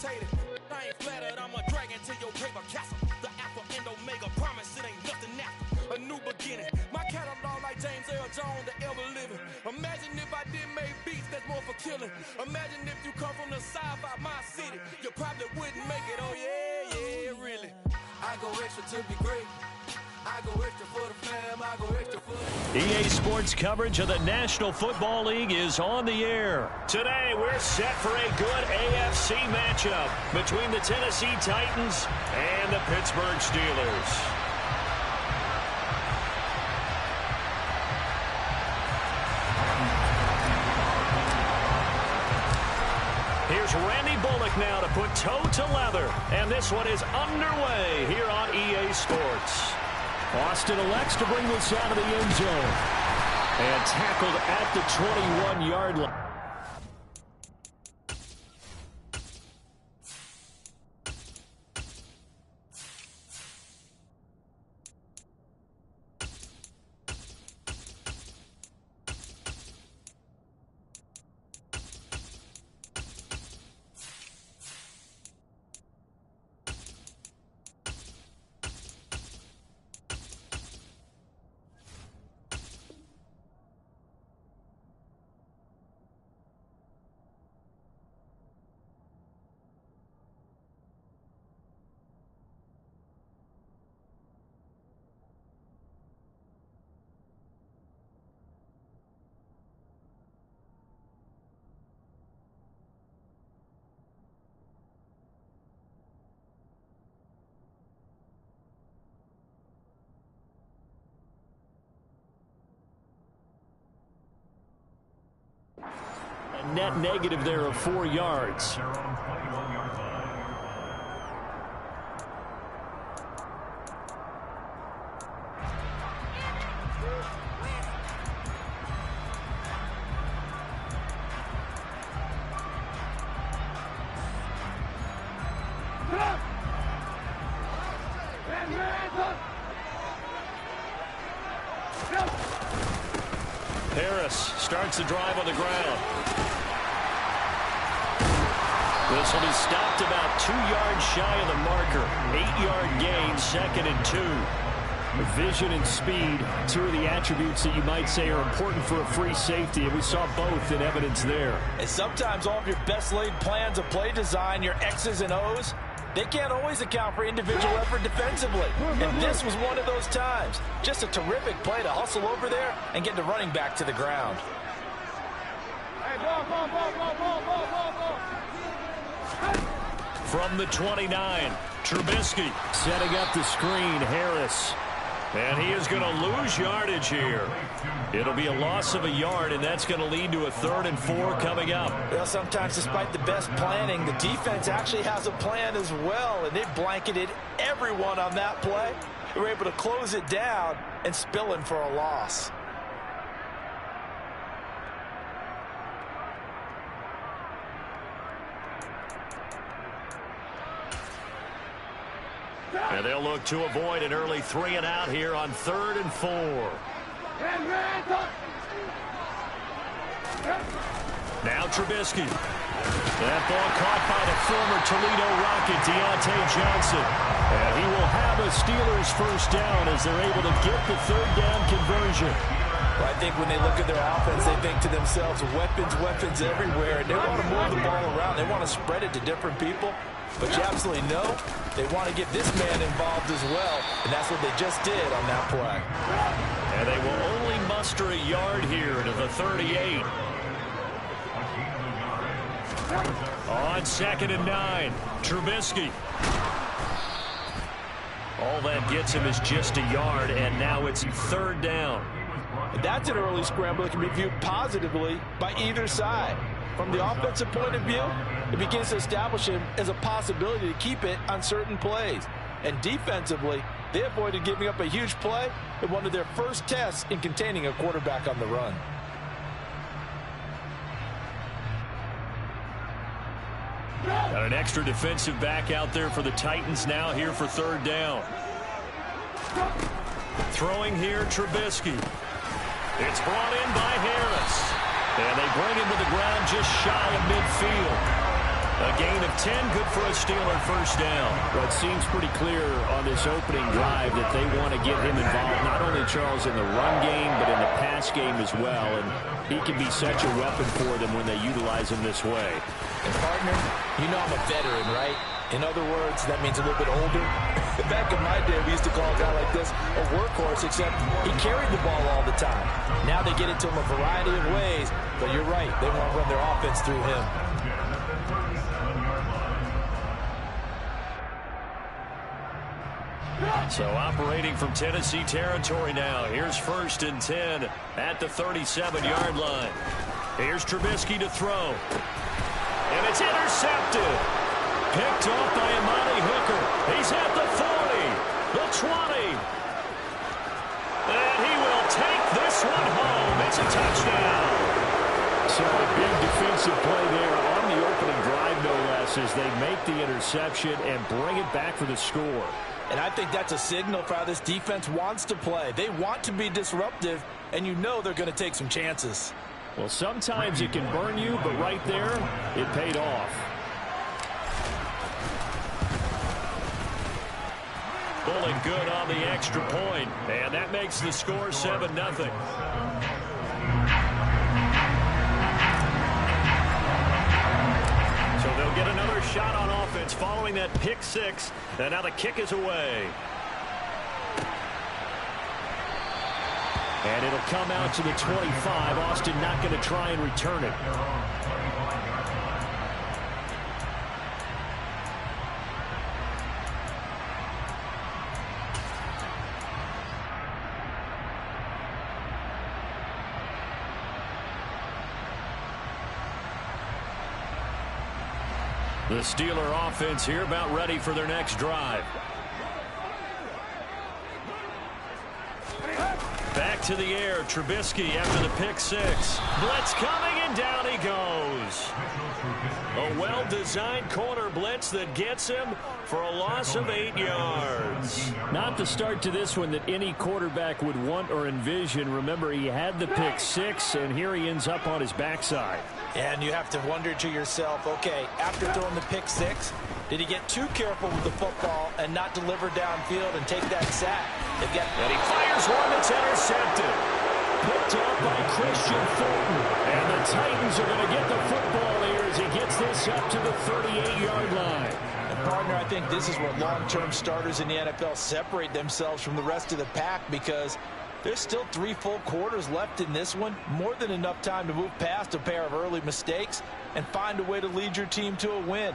hated. I ain't flattered, I'm a dragon to your paper castle. The alpha and omega, promise it ain't nothing after. A new beginning, my catalog like James Earl Jones, the ever living. Imagine if I didn't make beats that's more for killing. Imagine if you come from the side by my city, you probably wouldn't make it, oh yeah, really. I go extra to be great. I go extra for the fam, I go extra for the... EA Sports coverage of the National Football League is on the air. Today, we're set for a good AFC matchup between the Tennessee Titans and the Pittsburgh Steelers. Here's Randy Bullock now to put toe to leather. And this one is underway here on EA Sports. Austin elects to bring this out of the end zone. And tackled at the 21-yard line. A net negative there of 4 yards. Harris starts the drive on the ground. This will be stopped about 2 yards shy of the marker. 8-yard gain, 2nd and 2. Vision and speed, two of the attributes that you might say are important for a free safety, and we saw both in evidence there. And sometimes all of your best laid plans of play design, your X's and O's, they can't always account for individual effort defensively. And this was one of those times. Just a terrific play to hustle over there and get the running back to the ground. From the 29, Trubisky setting up the screen, Harris. And he is going to lose yardage here. It'll be a loss of a yard, and that's going to lead to a 3rd and 4 coming up. Well, sometimes despite the best planning, the defense actually has a plan as well, and they blanketed everyone on that play. They were able to close it down and spill in for a loss. And they'll look to avoid an early 3 and out here on 3rd and 4. Now Trubisky. That ball caught by the former Toledo Rocket, Deontay Johnson. And he will have a Steelers first down as they're able to get the 3rd down conversion. Well, I think when they look at their offense, they think to themselves, weapons everywhere. And they want to move the ball around. They want to spread it to different people. But you absolutely know they want to get this man involved as well, and that's what they just did on that play. And they will only muster a yard here to the 38. On 2nd and 9, Trubisky. All that gets him is just a yard, and now it's 3rd down. And that's an early scramble that can be viewed positively by either side. From the offensive point of view, it begins to establish him as a possibility to keep it on certain plays. And defensively, they avoided giving up a huge play in one of their first tests in containing a quarterback on the run. Got an extra defensive back out there for the Titans now here for 3rd down. Throwing here, Trubisky. It's brought in by Harris. And they bring him to the ground just shy of midfield. A gain of 10, good for a Steeler first down. Well, it seems pretty clear on this opening drive that they want to get him involved, not only, Charles, in the run game, but in the pass game as well. And he can be such a weapon for them when they utilize him this way. And, partner, you know I'm a veteran, right? In other words, that means a little bit older. Back in my day, we used to call a guy like this a workhorse, except he carried the ball all the time. Now they get it to him a variety of ways, but you're right. They want to run their offense through him. So operating from Tennessee territory now. Here's 1st and 10 at the 37-yard line. Here's Trubisky to throw. And it's intercepted. Picked off by Amani Hooker. He's at the 40, the 20. And he will take this one home. It's a touchdown. So a big defensive play there on the opening drive, no less, as they make the interception and bring it back for the score. And I think that's a signal for how this defense wants to play. They want to be disruptive, and you know they're going to take some chances. Well, sometimes it can burn you, but right there, it paid off. Pulling good on the extra point, and that makes the score 7-0. So they'll get another shot on offense following that pick six, and now the kick is away. And it'll come out to the 25. Austin not going to try and return it. The Steeler offense here about ready for their next drive. Back to the air, Trubisky after the pick six. Blitz coming, and down he goes. A well-designed corner blitz that gets him for a loss of 8 yards. Not the start to this one that any quarterback would want or envision. Remember, he had the pick six, and here he ends up on his backside. And you have to wonder to yourself, okay, after throwing the pick six, did he get too careful with the football and not deliver downfield and take that sack? And he fires one that's intercepted. Picked off by Christian Fulton. And the Titans are going to get the football here as he gets this up to the 38-yard line. And partner, I think this is where long-term starters in the NFL separate themselves from the rest of the pack, because there's still 3 full quarters left in this one. More than enough time to move past a pair of early mistakes and find a way to lead your team to a win.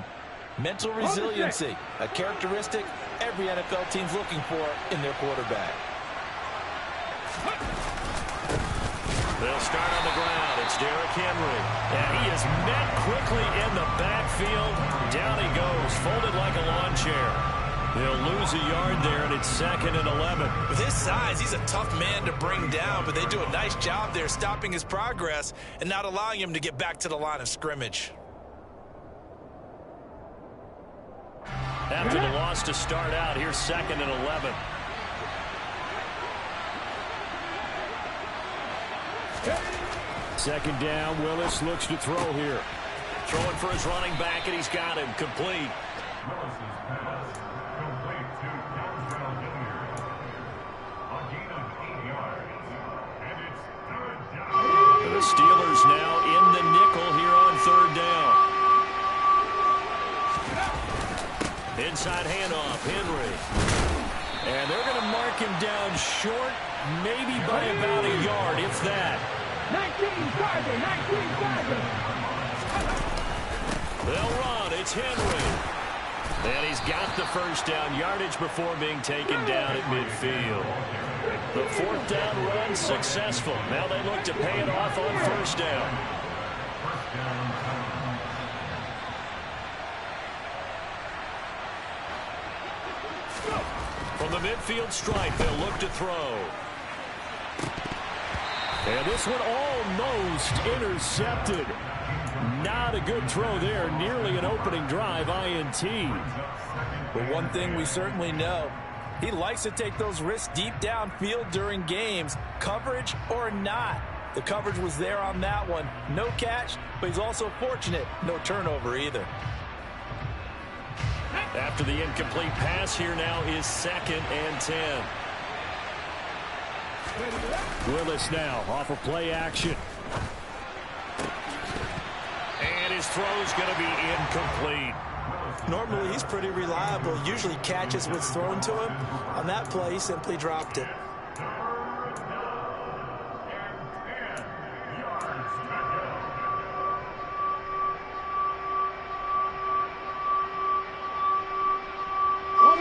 Mental resiliency, a characteristic every NFL team's looking for in their quarterback. They'll start on the ground. It's Derrick Henry. And he is met quickly in the backfield. Down he goes, folded like a lawn chair. They'll lose a yard there, and it's 2nd and 11. With his size, he's a tough man to bring down, but they do a nice job there stopping his progress and not allowing him to get back to the line of scrimmage. After the loss to start out, here's 2nd and 11. Second down, Willis looks to throw here. Throwing for his running back, and he's got him complete. The Steelers now in the nickel here on 3rd down. Inside handoff, Henry. And they're going to mark him down short, maybe by about a yard, if that. 19 target. They'll run. It's Henry. And he's got the first down yardage before being taken down at midfield. The 4th down run successful. Now they look to pay it off on 1st down. From the midfield stripe, they'll look to throw. And this one almost intercepted. Not a good throw there. Nearly an opening drive INT. But one thing we certainly know, he likes to take those risks deep downfield during games, coverage or not. The coverage was there on that one. No catch, but he's also fortunate. No turnover either. After the incomplete pass, here now is 2nd and 10. Willis now off of play action. And his throw's going to be incomplete. Normally, he's pretty reliable. Usually catches what's thrown to him. On that play, he simply dropped it.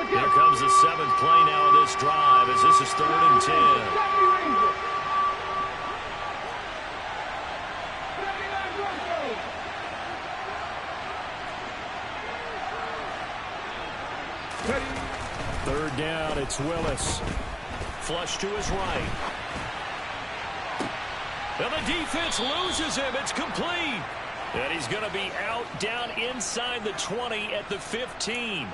Here comes the 7th play now of this drive as this is 3rd and 10. Third down, it's Willis. Flush to his right. And the defense loses him. It's complete. And he's going to be out down inside the 20 at the 15.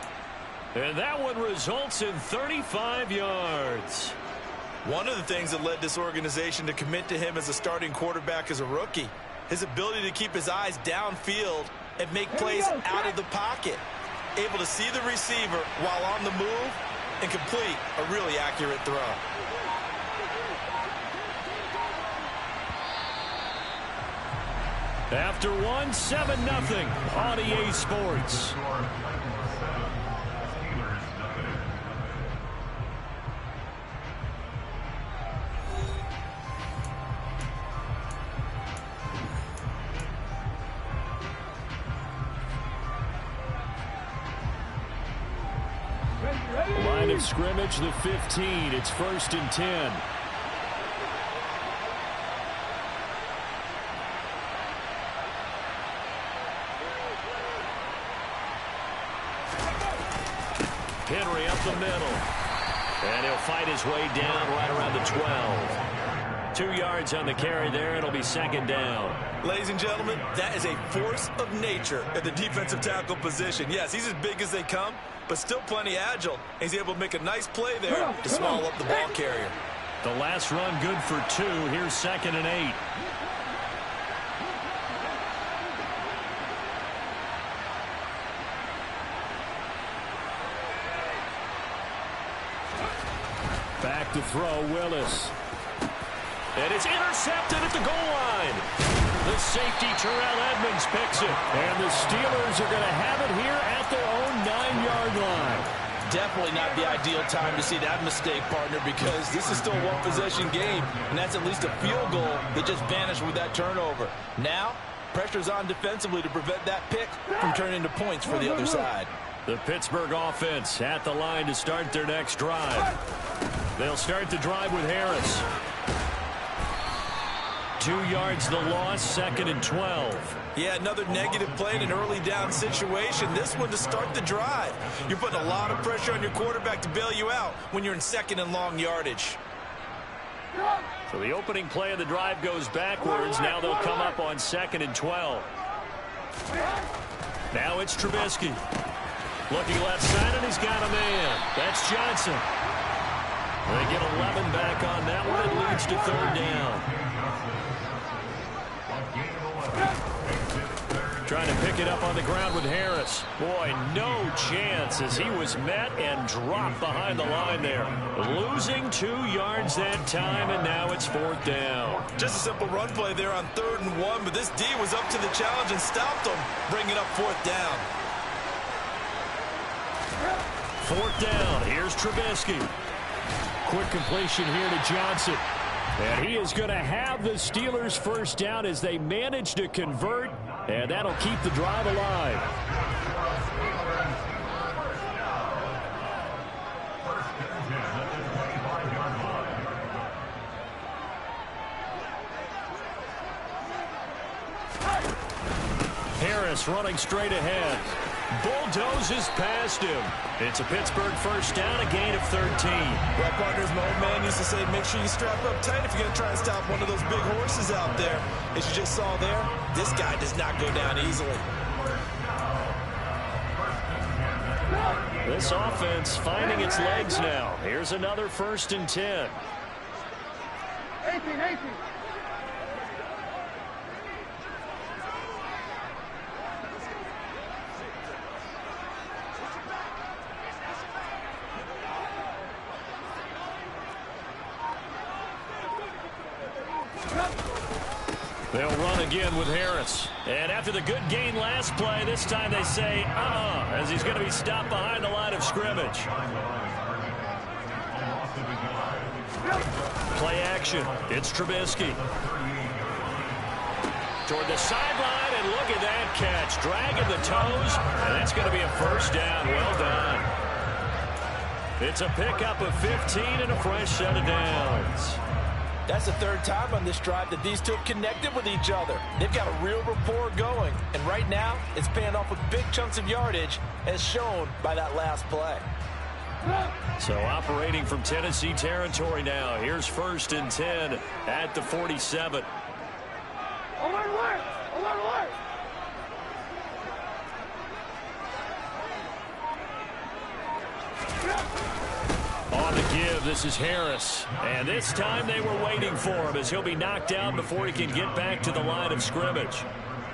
And that one results in 35 yards. One of the things that led this organization to commit to him as a starting quarterback as a rookie, his ability to keep his eyes downfield and make plays out of the pocket. Able to see the receiver while on the move and complete a really accurate throw. After one, 7-0 on EA Sports. Line of scrimmage, the 15. It's 1st and 10. Henry up the middle. And he'll fight his way down right around the 12. 2 yards on the carry there. It'll be 2nd down. Ladies and gentlemen, that is a force of nature at the defensive tackle position. Yes, he's as big as they come, but still plenty agile. He's able to make a nice play there to swallow up the ball carrier. The last run good for 2. Here's 2nd and 8. Back to throw, Willis. And it's intercepted at the goal line. The safety, Terrell Edmonds, picks it. And the Steelers are going to have it here at their own 9-yard line. Definitely not the ideal time to see that mistake, partner, because this is still a one-possession game, and that's at least a field goal that just vanished with that turnover. Now, pressure's on defensively to prevent that pick from turning into points for the other side. The Pittsburgh offense at the line to start their next drive. They'll start the drive with Harris. 2 yards the loss, 2nd and 12. Yeah, another negative play in an early down situation. This one to start the drive. You're putting a lot of pressure on your quarterback to bail you out when you're in 2nd and long yardage. So the opening play of the drive goes backwards. Now they'll come up on 2nd and 12. Now it's Trubisky. Looking left side, and he's got a man. That's Johnson. They get 11 back on that one. It leads to 3rd down. Trying to pick it up on the ground with Harris. Boy, no chance as he was met and dropped behind the line there. Losing 2 yards that time, and now it's 4th down. Just a simple run play there on 3rd and 1, but this D was up to the challenge and stopped him, bringing up 4th down. 4th down. Here's Trubisky. Quick completion here to Johnson. And he is going to have the Steelers' 1st down as they manage to convert, and that'll keep the drive alive. Harris running straight ahead. Bulldozes past him. It's a Pittsburgh 1st down, a gain of 13. Well, partners, my old man used to say, make sure you strap up tight if you're going to try and stop one of those big horses out there. As you just saw there, this guy does not go down easily. This offense finding its legs now. Here's another 1st and 10. 18. They'll run again with Harris. And after the good gain last play, this time they say, as he's going to be stopped behind the line of scrimmage. Play action. It's Trubisky. Toward the sideline, and look at that catch. Dragging the toes, and that's going to be a first down. Well done. It's a pickup of 15 and a fresh set of downs. That's the third time on this drive that these two have connected with each other. They've got a real rapport going, and right now it's paying off with big chunks of yardage, as shown by that last play. So operating from Tennessee territory now. Here's 1st and 10 at the 47. On the give, this is Harris. And this time they were waiting for him, as he'll be knocked down before he can get back to the line of scrimmage.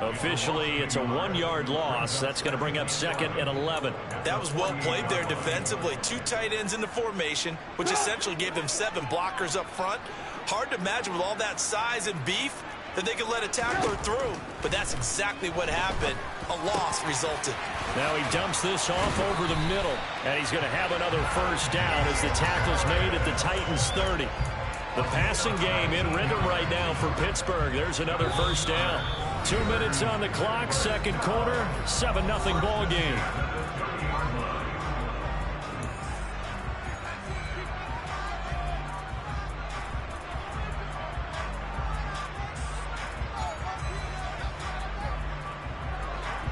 Officially, it's a 1-yard loss. That's going to bring up 2nd and 11. That was well played there defensively. 2 tight ends in the formation, which essentially gave them 7 blockers up front. Hard to imagine with all that size and beef that they could let a tackler through, but that's exactly what happened. A loss resulted. Now he dumps this off over the middle, and he's going to have another first down as the tackle's made at the Titans' 30. The passing game in rhythm right now for Pittsburgh. There's another first down. 2 minutes on the clock, second quarter, 7-0 ball game.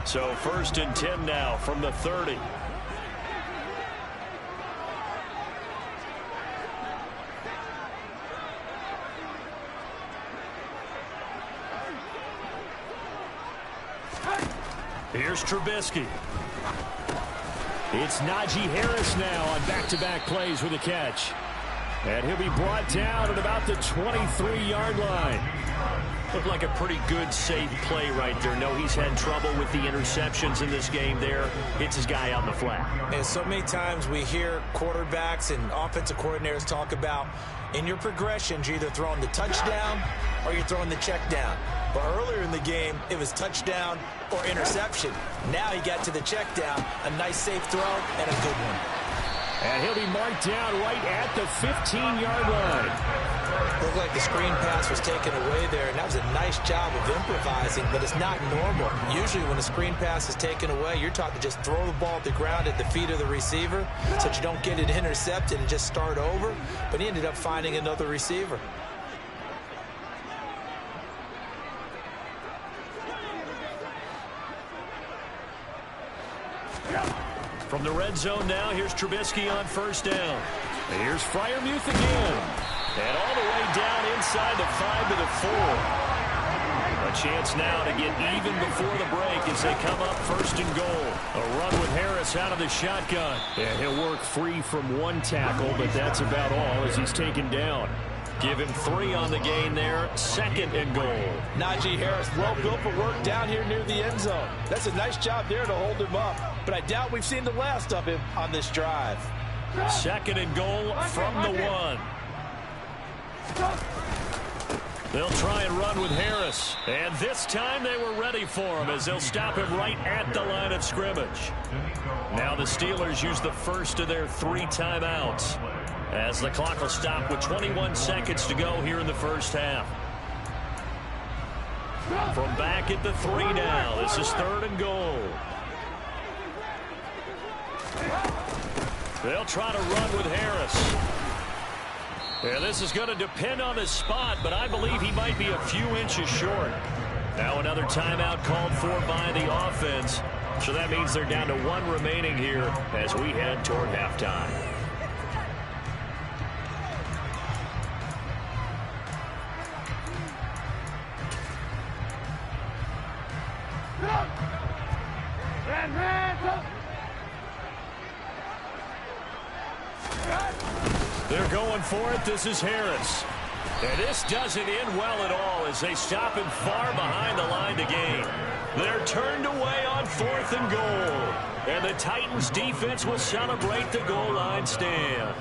So 1st and 10 now from the 30. Here's Trubisky. It's Najee Harris now on back-to-back plays with a catch. And he'll be brought down at about the 23-yard line. Looked like a pretty good, safe play right there. No, he's had trouble with the interceptions in this game there. Hits his guy out in the flat. And so many times we hear quarterbacks and offensive coordinators talk about in your progressions, you're either throwing the touchdown or you're throwing the check down. But earlier in the game, it was touchdown or interception. Now he got to the check down, a nice safe throw and a good one. And he'll be marked down right at the 15-yard line. Looked like the screen pass was taken away there, and that was a nice job of improvising, but it's not normal. Usually when a screen pass is taken away, you're taught to just throw the ball at the ground at the feet of the receiver so that you don't get it intercepted and just start over, but he ended up finding another receiver. From the red zone now, here's Trubisky on first down. Here's Freiermuth again. And all the way down inside the 5 to the 4. A chance now to get even before the break as they come up 1st and goal. A run with Harris out of the shotgun. And he'll work free from one tackle, but that's about all as he's taken down. Give him 3 on the gain there. 2nd and goal. Najee Harris, well built for work down here near the end zone. That's a nice job there to hold him up, but I doubt we've seen the last of him on this drive. 2nd and goal from the 1. They'll try and run with Harris. And this time they were ready for him as they'll stop him right at the line of scrimmage. Now the Steelers use the first of their 3 timeouts as the clock will stop with 21 seconds to go here in the first half. From back at the 3 now, this is 3rd and goal. They'll try to run with Harris. Yeah, this is going to depend on the spot, but I believe he might be a few inches short. Now another timeout called for by the offense. So that means they're down to 1 remaining here as we head toward halftime. They're going for it. This is Harris. And this doesn't end well at all as they stop him far behind the line to gain. They're turned away on 4th and goal. And the Titans defense will celebrate the goal line stand.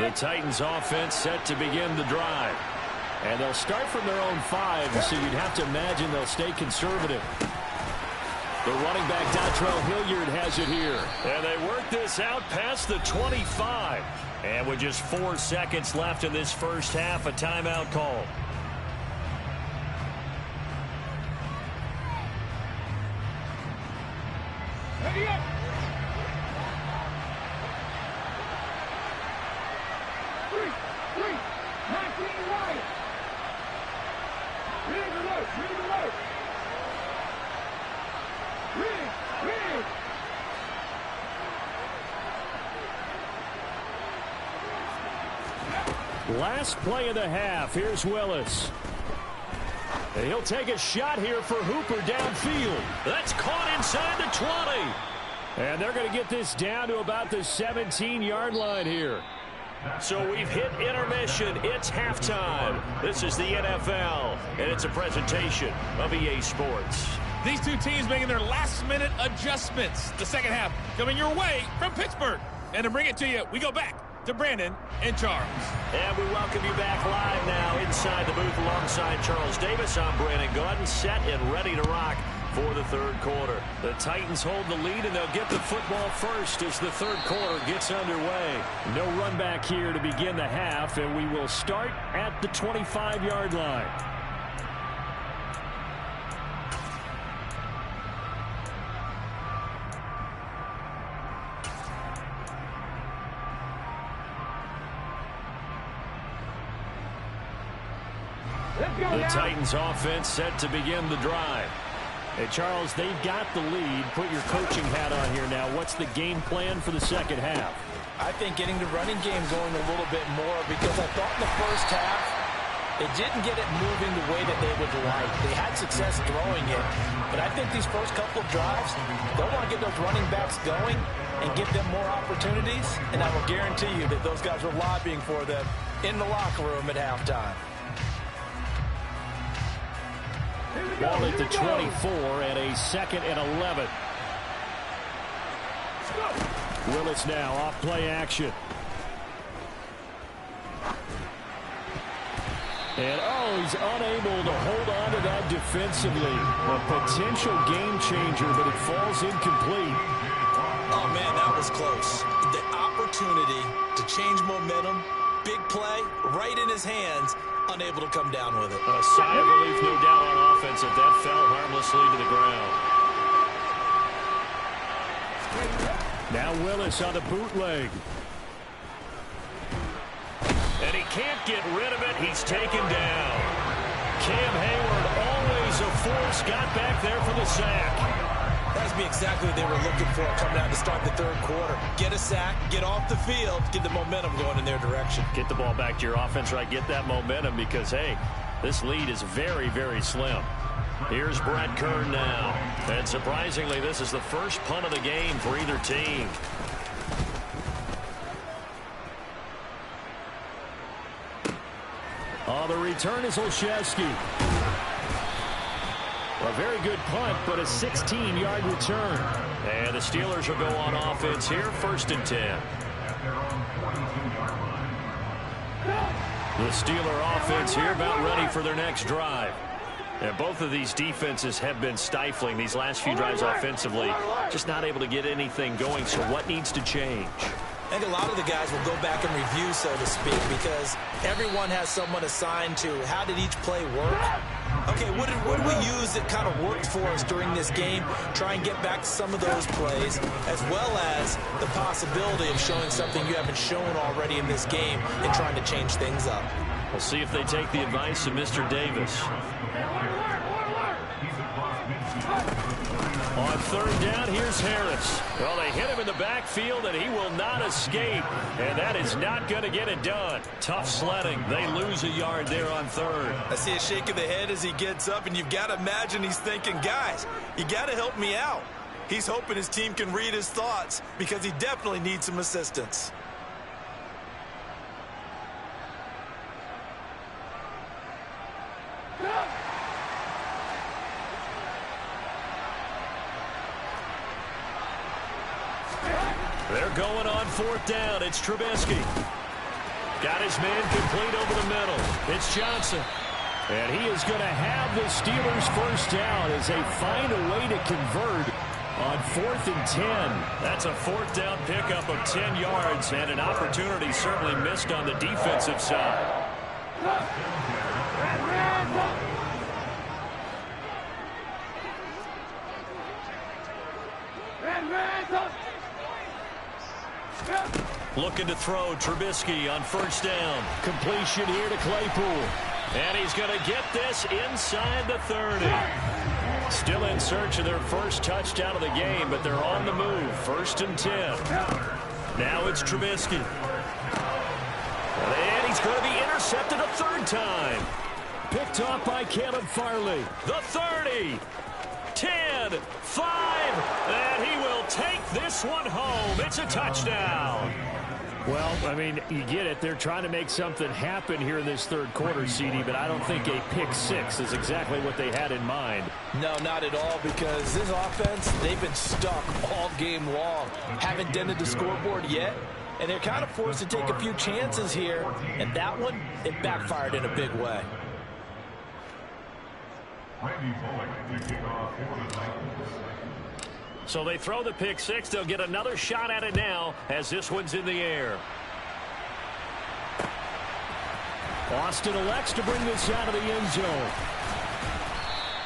The Titans offense set to begin the drive. And they'll start from their own 5, so you'd have to imagine they'll stay conservative. The running back, Dontrell Hilliard, has it here. And they work this out past the 25. And with just 4 seconds left in this first half, a timeout call. Ready up. Three. 19 right. Read alert. Read. Last play of the half. Here's Willis. And he'll take a shot here for Hooper downfield. That's caught inside the 20. And they're going to get this down to about the 17-yard line here. So we've hit intermission. It's halftime. This is the NFL, and it's a presentation of EA Sports. These two teams making their last-minute adjustments. The second half coming your way from Pittsburgh. And to bring it to you, we go back to Brandon and Charles. And we welcome you back live now inside the booth alongside Charles Davis. I'm Brandon Gaudin, set and ready to rock for the third quarter. The Titans hold the lead, and they'll get the football first as the third quarter gets underway. No run back here to begin the half, and we will start at the 25-yard line. The Titans offense set to begin the drive. Hey, Charles, they've got the lead. Put your coaching hat on here now. What's the game plan for the second half? I think getting the running game going a little bit more, because I thought in the first half they didn't get it moving the way that they would like. They had success throwing it, but I think these first couple of drives, they'll want to get those running backs going and give them more opportunities, and I will guarantee you that those guys were lobbying for them in the locker room at halftime. Ball at the 24 and a 2nd and 11. Willis now off play action. And he's unable to hold on to that defensively. A potential game changer, but it falls incomplete. Oh man, that was close. The opportunity to change momentum, big play, right in his hands, unable to come down with it. A sigh of relief, no doubt, on offense, if that fell harmlessly to the ground. Now Willis on the bootleg. And he can't get rid of it. He's taken down. Cam Hayward, always a force, got back there for the sack. That's be exactly what they were looking for coming out to start the third quarter. Get a sack, get off the field, get the momentum going in their direction. Get the ball back to your offense, right? Get that momentum because, hey, this lead is very, very slim. Here's Brett Kern now. And surprisingly, this is the first punt of the game for either team. The return is Olszewski. A very good punt, but a 16-yard return. And the Steelers will go on offense here, 1st and 10. The Steeler offense here about ready for their next drive. And both of these defenses have been stifling these last few drives offensively. Just not able to get anything going, so what needs to change? I think a lot of the guys will go back and review, so to speak, because everyone has someone assigned to how did each play work. Okay, what did we use that kind of worked for us during this game? Try and get back to some of those plays, as well as the possibility of showing something you haven't shown already in this game and trying to change things up. We'll see if they take the advice of Mr. Davis. On 3rd down, here's Harris. Well, they hit him in the backfield, and he will not escape. And that is not going to get it done. Tough sledding. They lose a yard there on 3rd. I see a shake of the head as he gets up, and you've got to imagine he's thinking, guys, you got to help me out. He's hoping his team can read his thoughts because he definitely needs some assistance. They're going on 4th down. It's Trubisky. Got his man complete over the middle. It's Johnson. And he is going to have the Steelers first down as they find a way to convert on 4th and 10. That's a 4th down pickup of 10 yards and an opportunity certainly missed on the defensive side. Looking to throw Trubisky on first down. Completion here to Claypool. And he's going to get this inside the 30. Still in search of their first touchdown of the game, but they're on the move. 1st and 10. Now it's Trubisky. And he's going to be intercepted a 3rd time. Picked off by Caleb Farley. The 30. 10, 5, and he will take this one home. It's a touchdown. Well, I mean, you get it. They're trying to make something happen here in this 3rd quarter, CD, but I don't think a pick 6 is exactly what they had in mind. No, not at all, because this offense, they've been stuck all game long. Haven't dented the scoreboard yet, and they're kind of forced to take a few chances here, and that one, it backfired in a big way. So they throw the pick 6. They'll get another shot at it now as this one's in the air. Austin elects to bring this out of the end zone.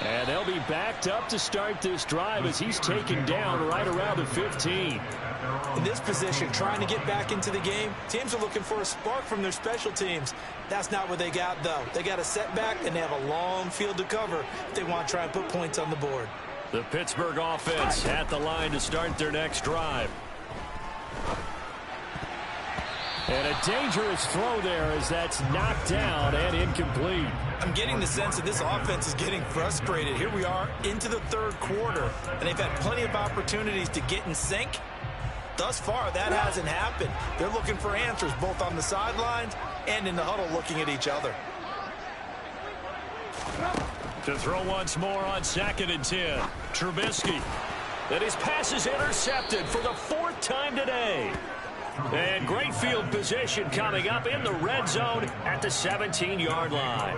And they'll be backed up to start this drive as he's taken down right around the 15. In this position, trying to get back into the game, teams are looking for a spark from their special teams. That's not what they got, though. They got a setback, and they have a long field to cover if they want to try and put points on the board. The Pittsburgh offense at the line to start their next drive. And a dangerous throw there as that's knocked down and incomplete. I'm getting the sense that this offense is getting frustrated. Here we are into the 3rd quarter, and they've had plenty of opportunities to get in sync. Thus far, that hasn't happened. They're looking for answers both on the sidelines and in the huddle looking at each other. To throw once more on 2nd and 10. Trubisky. And his pass is intercepted for the 4th time today. And great field position coming up in the red zone at the 17-yard line.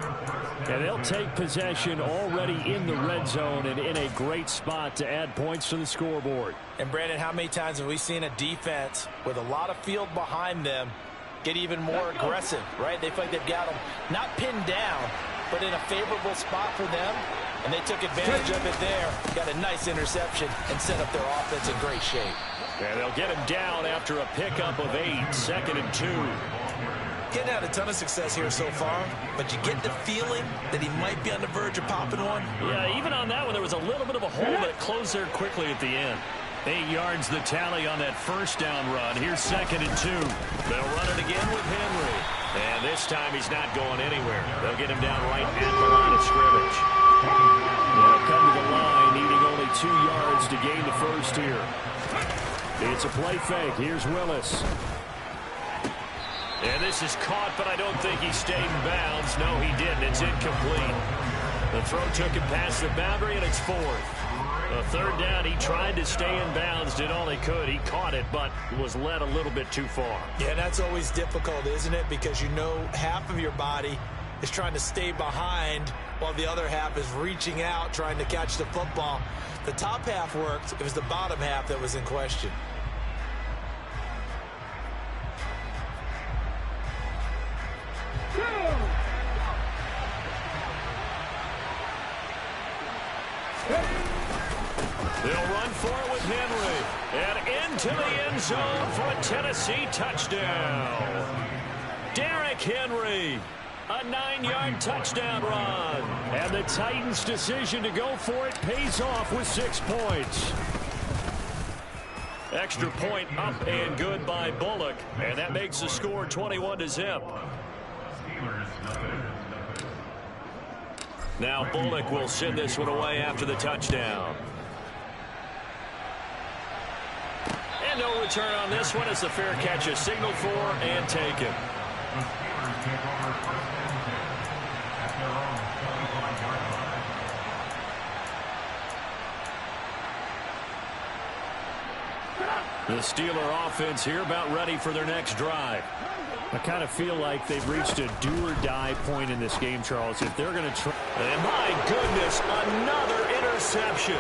And they'll take possession already in the red zone and in a great spot to add points to the scoreboard. And, Brandon, how many times have we seen a defense with a lot of field behind them get even more aggressive, right? They feel like they've got them not pinned down, but in a favorable spot for them, and they took advantage of it there. Got a nice interception and set up their offense in great shape. And they'll get him down after a pickup of 8, 2nd and 2. Getting had a ton of success here so far, but you get the feeling that he might be on the verge of popping one. Yeah, even on that one, there was a little bit of a hole that closed there quickly at the end. 8 yards the tally on that first down run. Here's 2nd and 2. They'll run it again with Henry. And this time he's not going anywhere. They'll get him down right at the line of scrimmage. They'll come to the line, needing only 2 yards to gain the first here. It's a play fake. Here's Willis. And this is caught, but I don't think he stayed in bounds. No, he didn't. It's incomplete. The throw took him past the boundary, and it's 4th. A 3rd down, he tried to stay in bounds, did all he could. He caught it, but was led a little bit too far. Yeah, that's always difficult, isn't it? Because you know half of your body is trying to stay behind while the other half is reaching out, trying to catch the football. The top half worked. It was the bottom half that was in question. They'll run for it with Henry. And into the end zone for a Tennessee touchdown. Derrick Henry. A 9-yard touchdown run. And the Titans' decision to go for it pays off with 6 points. Extra point up and good by Bullock. And that makes the score 21-0. Now Bullock will send this one away after the touchdown. And no return on this one as the fair catch is signaled for and taken. The Steeler offense here about ready for their next drive. I kind of feel like they've reached a do-or-die point in this game, Charles. If they're going to try... And my goodness, another interception.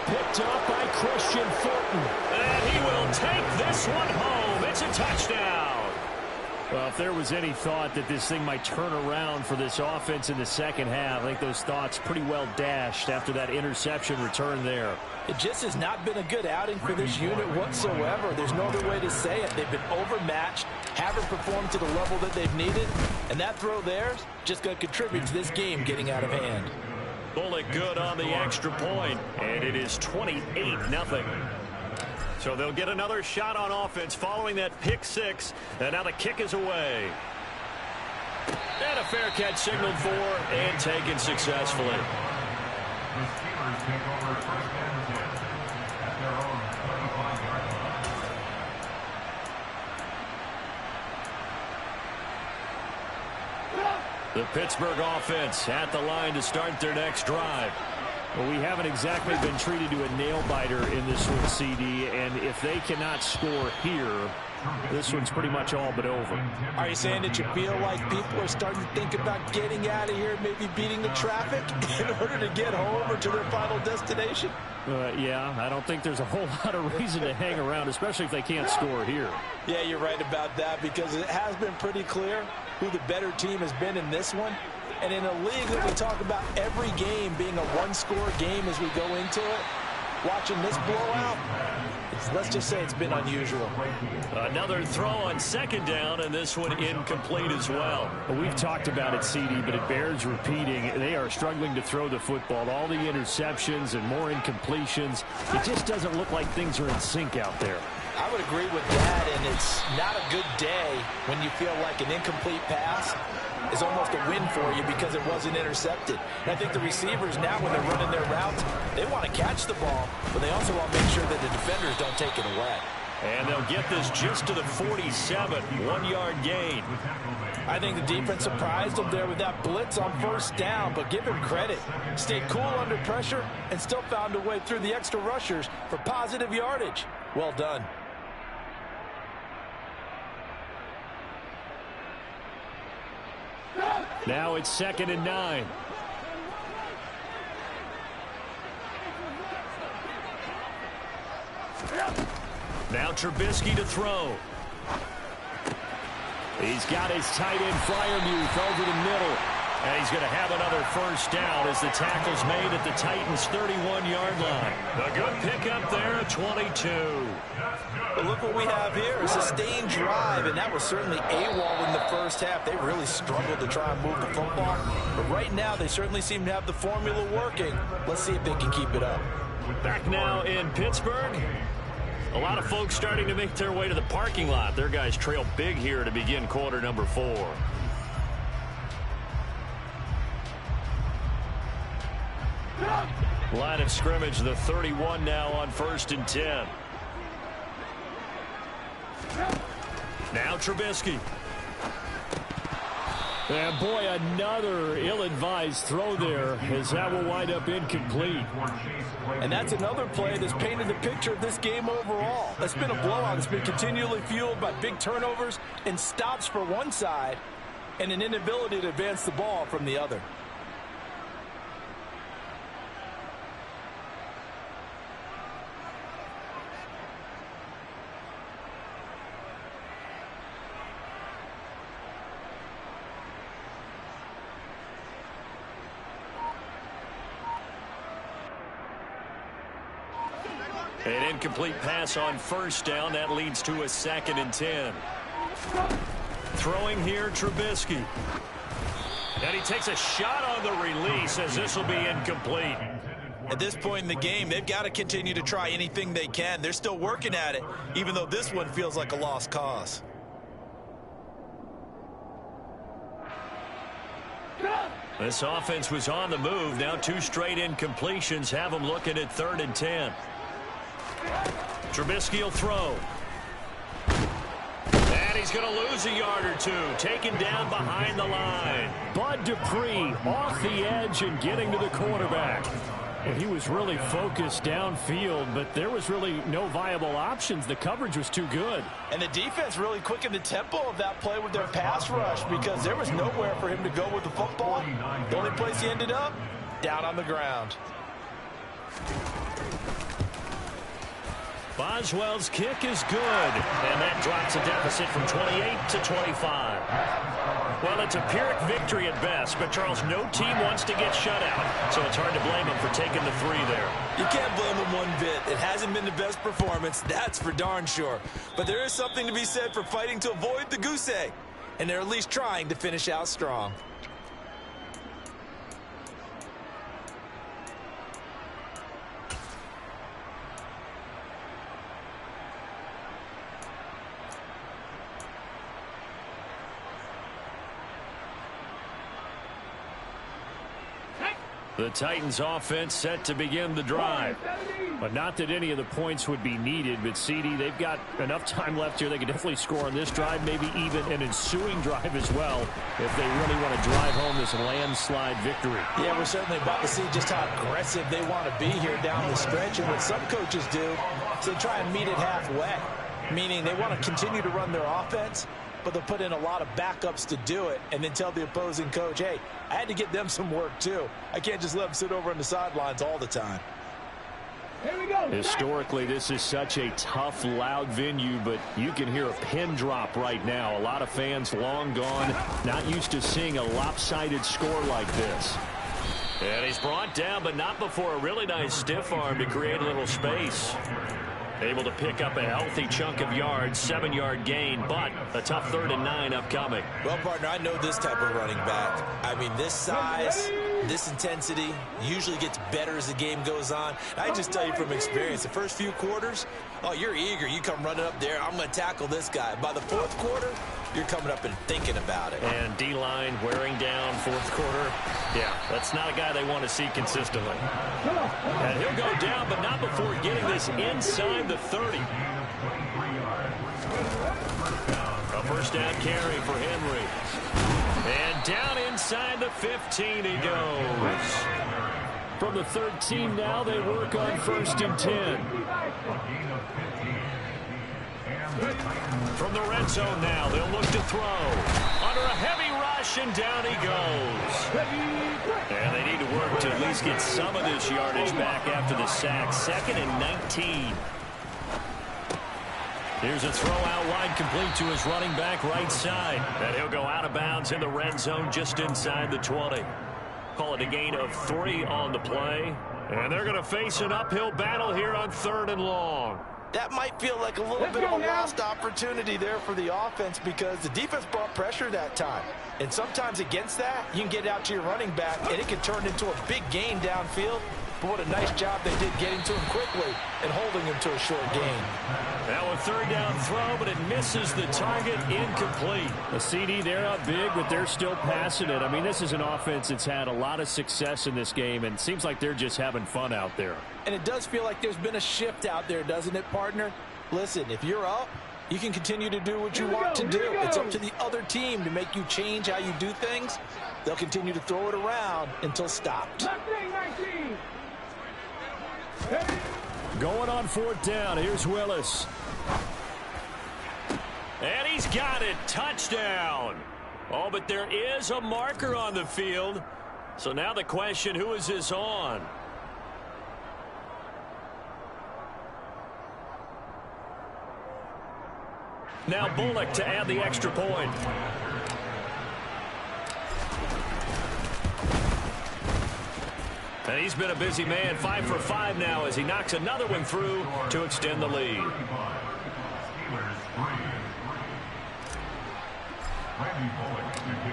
Picked up by Christian Fulton. And he will take this one home. It's a touchdown. Well, if there was any thought that this thing might turn around for this offense in the second half, I think those thoughts pretty well dashed after that interception return there. It just has not been a good outing for this unit whatsoever. There's no other way to say it. They've been overmatched, haven't performed to the level that they've needed, and that throw there is just going to contribute to this game getting out of hand. Bullock good on the extra point, and it is 28-0. So they'll get another shot on offense following that pick six, and now the kick is away. And a fair catch signaled for and taken successfully. The Pittsburgh offense at the line to start their next drive. Well, we haven't exactly been treated to a nail-biter in this one, CD, and if they cannot score here, this one's pretty much all but over. Are you saying that you feel like people are starting to think about getting out of here, maybe beating the traffic in order to get home or to their final destination? Yeah, I don't think there's a whole lot of reason to hang around, especially if they can't score here. Yeah, you're right about that, because it has been pretty clear who the better team has been in this one. And in a league that we talk about every game being a one-score game as we go into it, watching this blowout, let's just say it's been unusual. Another throw on second down, and this one incomplete as well. Well, we've talked about it, CD, but it bears repeating. They are struggling to throw the football. All the interceptions and more incompletions. It just doesn't look like things are in sync out there. I would agree with that, and it's not a good day when you feel like an incomplete pass is almost a win for you because it wasn't intercepted. And I think the receivers now, when they're running their routes, they want to catch the ball, but they also want to make sure that the defenders don't take it away. And they'll get this just to the 47, 1-yard gain. I think the defense surprised them there with that blitz on first down, but give him credit. Stayed cool under pressure and still found a way through the extra rushers for positive yardage. Well done. Now it's 2nd and 9. Now Trubisky to throw. He's got his tight end Freiermuth over the middle. And he's going to have another first down as the tackle's made at the Titans' 31-yard line. A good pickup there at 22. But look what we have here, a sustained drive, and that was certainly AWOL in the first half. They really struggled to try and move the football. But right now, they certainly seem to have the formula working. Let's see if they can keep it up. Back now in Pittsburgh. A lot of folks starting to make their way to the parking lot. Their guys trail big here to begin quarter number 4. Line of scrimmage, the 31 now on 1st and 10. Now Trubisky. And boy, another ill-advised throw there as that will wind up incomplete. And that's another play that's painted the picture of this game overall. It's been a blowout. It's been continually fueled by big turnovers and stops for one side and an inability to advance the ball from the other. An incomplete pass on first down. That leads to a 2nd and 10. Throwing here, Trubisky. And he takes a shot on the release as this will be incomplete. At this point in the game, they've got to continue to try anything they can. They're still working at it, even though this one feels like a lost cause. This offense was on the move. Now 2 straight incompletions have them looking at 3rd and 10. Trubisky will throw. And he's going to lose a yard or 2. Taken down behind the line. Bud Dupree off the edge and getting to the quarterback. Well, he was really focused downfield, but there was really no viable options. The coverage was too good. And the defense really quickened the tempo of that play with their pass rush because there was nowhere for him to go with the football. The only place he ended up, down on the ground. Boswell's kick is good, and that drops a deficit from 28 to 25. Well, it's a Pyrrhic victory at best, but Charles, no team wants to get shut out, so it's hard to blame them for taking the 3 there. You can't blame them one bit. It hasn't been the best performance, that's for darn sure. But there is something to be said for fighting to avoid the goose egg, and they're at least trying to finish out strong. The Titans offense set to begin the drive. But not that any of the points would be needed, but CD, they've got enough time left here. They could definitely score on this drive, maybe even an ensuing drive as well, if they really want to drive home this landslide victory. Yeah, we're certainly about to see just how aggressive they want to be here down the stretch. And what some coaches do is they try and meet it halfway, meaning they want to continue to run their offense, but they'll put in a lot of backups to do it and then tell the opposing coach, hey, I had to get them some work too. I can't just let them sit over on the sidelines all the time. Here we go. Historically, this is such a tough, loud venue, but you can hear a pin drop right now. A lot of fans long gone, not used to seeing a lopsided score like this. And he's brought down, but not before a really nice stiff arm to create a little space. Able to pick up a healthy chunk of yards, 7-yard gain, but a tough 3rd and 9 upcoming. Well, partner, I know this type of running back. I mean, this size, this intensity usually gets better as the game goes on. I just tell you from experience, the first few quarters, oh, you're eager. You come running up there, I'm going to tackle this guy. By the 4th quarter, you're coming up and thinking about it. And D-line wearing down 4th quarter. Yeah, that's not a guy they want to see consistently. And he'll go down, but not before getting this inside the 30. A first down carry for Henry. And down inside the 15 he goes. From the 13 now, they work on 1st and 10. From the red zone now, they'll look to throw. Under a heavy rush, and down he goes. And they need to work to at least get some of this yardage back after the sack. 2nd and 19. Here's a throw out wide, complete to his running back right side. And he'll go out of bounds in the red zone just inside the 20. Call it a gain of 3 on the play. And they're going to face an uphill battle here on 3rd and long. That might feel like a little bit of a lost opportunity there for the offense because the defense brought pressure that time. And sometimes against that, you can get out to your running back, and it can turn into a big gain downfield. But what a nice job they did getting to him quickly and holding him to a short gain. Now a 3rd down throw, but it misses the target, incomplete. The CD, they're up big, but they're still passing it. I mean, this is an offense that's had a lot of success in this game, and it seems like they're just having fun out there. And it does feel like there's been a shift out there, doesn't it, partner? Listen, if you're up, you can continue to do what you want to do. It's up to the other team to make you change how you do things. They'll continue to throw it around until stopped. Going on 4th down. Here's Willis. And he's got it. Touchdown. Oh, but there is a marker on the field. So now the question, who is this on? Now Bullock to add the extra point. And he's been a busy man, 5 for 5 now as he knocks another one through to extend the lead.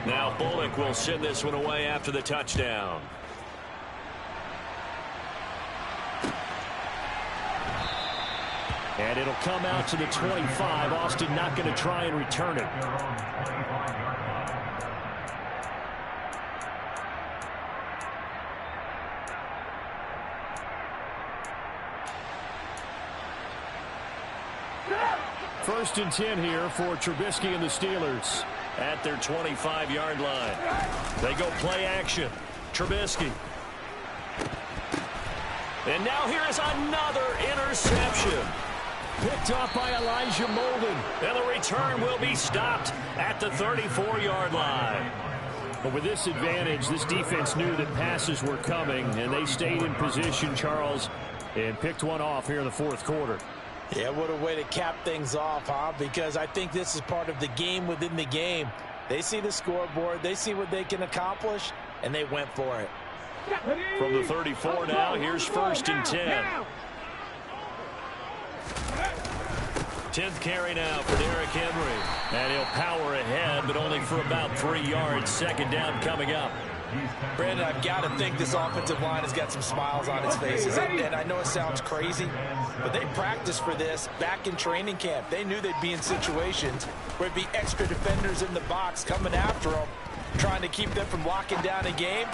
Now Bullock will send this one away after the touchdown. And it'll come out to the 25. Austin not going to try and return it. First and 10 here for Trubisky and the Steelers at their 25-yard line. They go play action. Trubisky. And now here is another interception. Picked off by Elijah Molden. And the return will be stopped at the 34-yard line. But with this advantage, this defense knew that passes were coming, and they stayed in position, Charles, and picked one off here in the fourth quarter. Yeah, what a way to cap things off, huh? Because I think this is part of the game within the game. They see the scoreboard, they see what they can accomplish, and they went for it. From the 34 now, here's 1st and 10. 10th carry now for Derrick Henry. And he'll power ahead, but only for about 3 yards. 2nd down coming up. Brandon, I've got to think this offensive line has got some smiles on its faces. And I know it sounds crazy, but they practiced for this back in training camp. They knew they'd be in situations where it'd be extra defenders in the box coming after them, trying to keep them from locking down a game.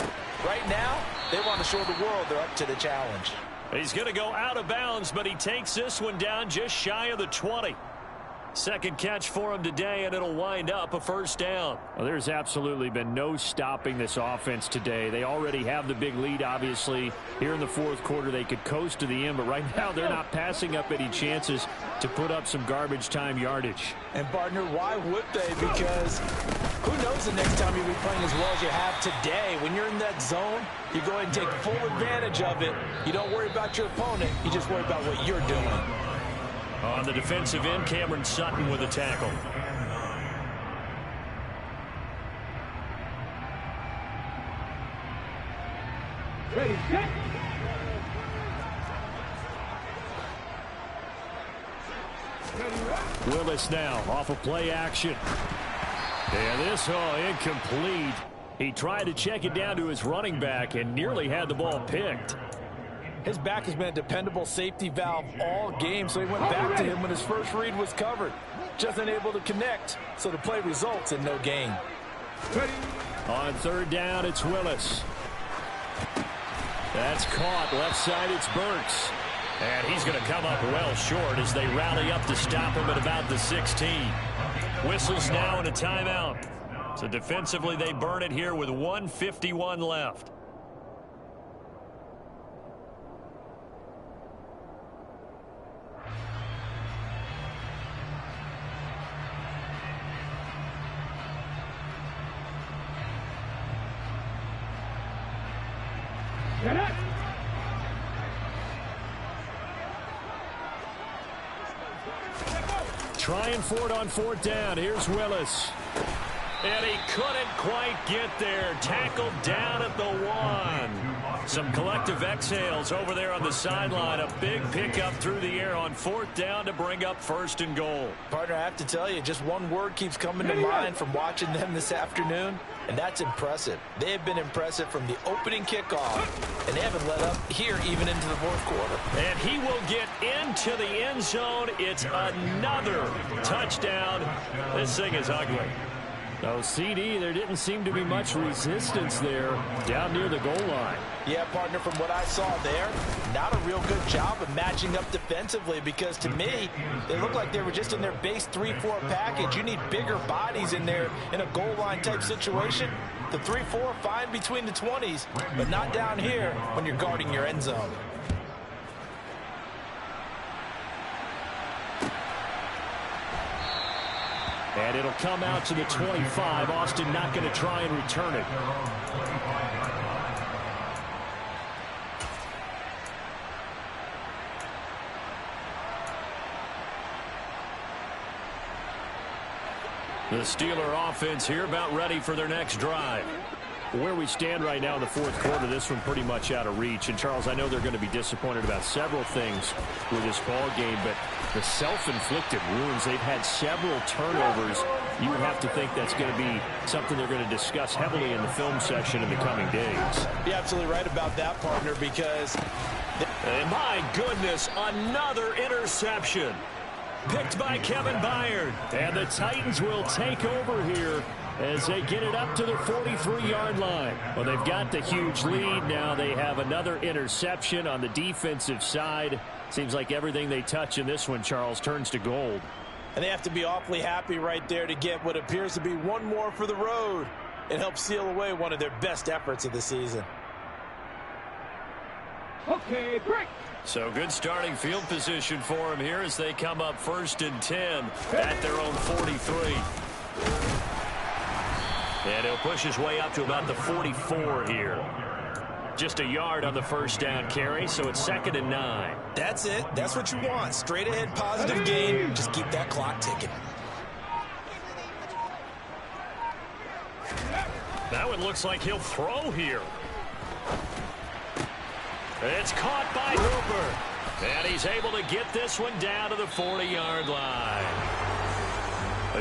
Right now, they want to show the world they're up to the challenge. He's going to go out of bounds, but he takes this one down just shy of the 20. 2nd catch for him today, and it'll wind up a 1st down. Well, there's absolutely been no stopping this offense today. They already have the big lead, obviously. Here in the fourth quarter, they could coast to the end, but right now they're not passing up any chances to put up some garbage time yardage. And, partner, why would they? Because who knows the next time you'll be playing as well as you have today. When you're in that zone, you go ahead and take full advantage of it. You don't worry about your opponent. You just worry about what you're doing. On the defensive end, Cameron Sutton with a tackle. Ready, set. Willis now off of play action. And this, incomplete. He tried to check it down to his running back and nearly had the ball picked. His back has been a dependable safety valve all game, so he went back to him when his first read was covered. Just unable to connect, so the play results in no gain. On 3rd down, it's Willis. That's caught. Left side, it's Burks. And he's going to come up well short as they rally up to stop him at about the 16. Whistles now and a timeout. So defensively, they burn it here with 1:51 left. Trying for it on 4th down. Here's Willis. And he couldn't quite get there. Tackled down at the 1. Some collective exhales over there on the sideline. A big pickup through the air on 4th down to bring up 1st and goal. Partner, I have to tell you, just one word keeps coming to mind from watching them this afternoon, and that's impressive. They have been impressive from the opening kickoff, and they haven't let up here even into the fourth quarter. And he will get into the end zone. It's another touchdown. This thing is ugly. Oh, CD, there didn't seem to be much resistance there down near the goal line. Yeah, partner, from what I saw there, not a real good job of matching up defensively, because to me, they looked like they were just in their base 3-4 package. You need bigger bodies in there in a goal line type situation. The 3-4, fine between the 20s, but not down here when you're guarding your end zone. And it'll come out to the 25. Austin not going to try and return it. The Steeler offense here about ready for their next drive. Where we stand right now in the fourth quarter, this one pretty much out of reach. And, Charles, I know they're going to be disappointed about several things with this ball game, but the self-inflicted wounds, they've had several turnovers. You would have to think that's going to be something they're going to discuss heavily in the film session in the coming days. You're absolutely right about that, partner, because... And my goodness, another interception. Picked by Kevin Byard. And the Titans will take over here as they get it up to their 43-yard line. Well, they've got the huge lead. Now they have another interception on the defensive side. Seems like everything they touch in this one, Charles, turns to gold. And they have to be awfully happy right there to get what appears to be one more for the road. It helps seal away one of their best efforts of the season. Okay, break. So good starting field position for him here as they come up 1st and 10 at their own 43. And he'll push his way up to about the 44 here. Just a yard on the first down carry, so it's 2nd and 9. That's it. That's what you want. Straight ahead, positive gain. Just keep that clock ticking. That one looks like he'll throw here. It's caught by Hooper. And he's able to get this one down to the 40-yard line.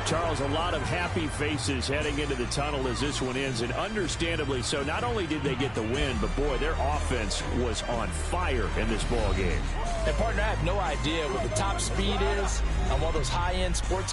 Charles, a lot of happy faces heading into the tunnel as this one ends, and understandably so. Not only did they get the win, but, boy, their offense was on fire in this ball game. And, partner, I have no idea what the top speed is on one of those high-end sports